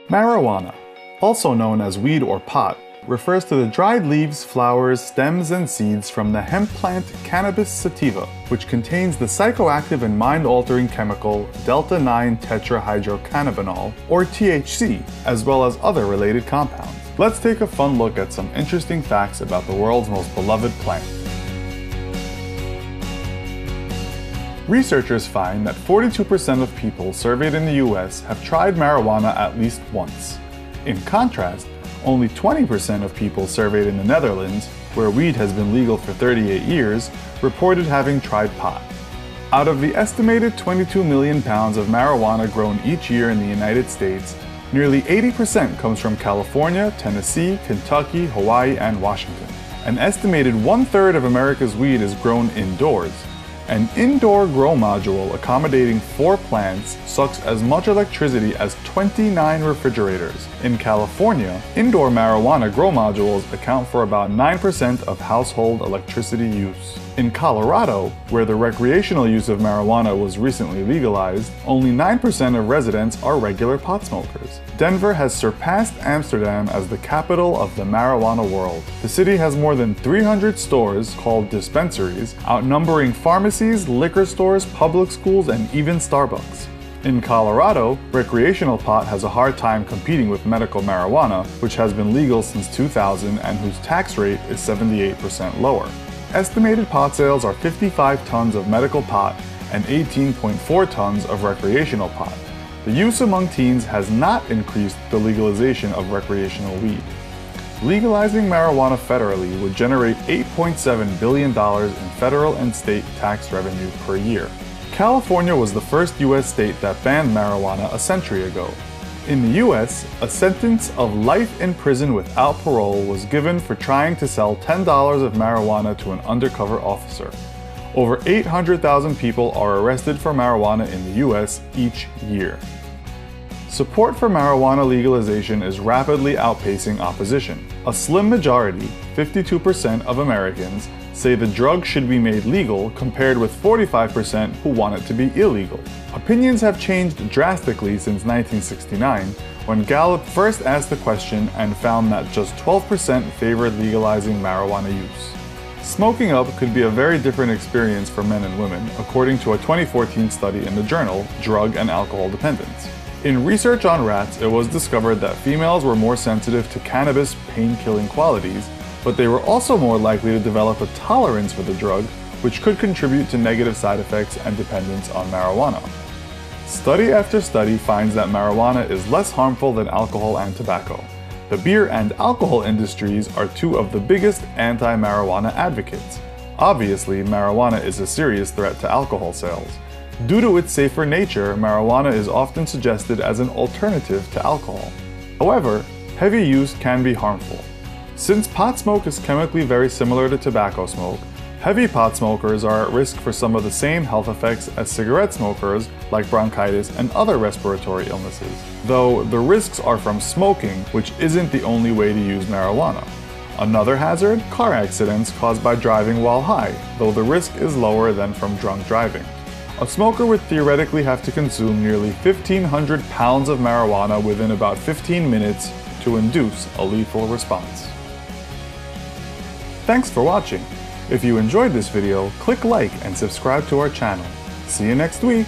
Marijuana, also known as weed or pot, refers to the dried leaves, flowers, stems, and seeds from the hemp plant Cannabis sativa, which contains the psychoactive and mind-altering chemical delta-9-tetrahydrocannabinol, or THC, as well as other related compounds. Let's take a fun look at some interesting facts about the world's most beloved plant. Researchers find that 42% of people surveyed in the US have tried marijuana at least once. In contrast, only 20% of people surveyed in the Netherlands, where weed has been legal for 38 years, reported having tried pot. Out of the estimated 22 million pounds of marijuana grown each year in the United States, nearly 80% comes from California, Tennessee, Kentucky, Hawaii, and Washington. An estimated 1/3 of America's weed is grown indoors. An indoor grow module accommodating 4 plants sucks as much electricity as 29 refrigerators. In California, indoor marijuana grow modules account for about 9% of household electricity use. In Colorado, where the recreational use of marijuana was recently legalized, only 9% of residents are regular pot smokers. Denver has surpassed Amsterdam as the capital of the marijuana world. The city has more than 300 stores, called dispensaries, outnumbering pharmacies, liquor stores, public schools, and even Starbucks. In Colorado, recreational pot has a hard time competing with medical marijuana, which has been legal since 2000 and whose tax rate is 78% lower. Estimated pot sales are 55 tons of medical pot and 18.4 tons of recreational pot. The use among teens has not increased the legalization of recreational weed. Legalizing marijuana federally would generate $8.7 billion in federal and state tax revenue per year. California was the first U.S. state that banned marijuana a century ago. In the US, a sentence of life in prison without parole was given for trying to sell $10 of marijuana to an undercover officer. Over 800,000 people are arrested for marijuana in the US each year. Support for marijuana legalization is rapidly outpacing opposition. A slim majority, 52% of Americans, say the drug should be made legal compared with 45% who want it to be illegal. Opinions have changed drastically since 1969, when Gallup first asked the question and found that just 12% favored legalizing marijuana use. Smoking up could be a very different experience for men and women, according to a 2014 study in the journal Drug and Alcohol Dependence. In research on rats, it was discovered that females were more sensitive to cannabis' pain-killing qualities, but they were also more likely to develop a tolerance for the drug, which could contribute to negative side effects and dependence on marijuana. Study after study finds that marijuana is less harmful than alcohol and tobacco. The beer and alcohol industries are two of the biggest anti-marijuana advocates. Obviously, marijuana is a serious threat to alcohol sales. Due to its safer nature, marijuana is often suggested as an alternative to alcohol. However, heavy use can be harmful. Since pot smoke is chemically very similar to tobacco smoke, heavy pot smokers are at risk for some of the same health effects as cigarette smokers, like bronchitis and other respiratory illnesses. Though the risks are from smoking, which isn't the only way to use marijuana. Another hazard? Car accidents caused by driving while high, though the risk is lower than from drunk driving. A smoker would theoretically have to consume nearly 1,500 pounds of marijuana within about 15 minutes to induce a lethal response. Thanks for watching. If you enjoyed this video, click like and subscribe to our channel. See you next week!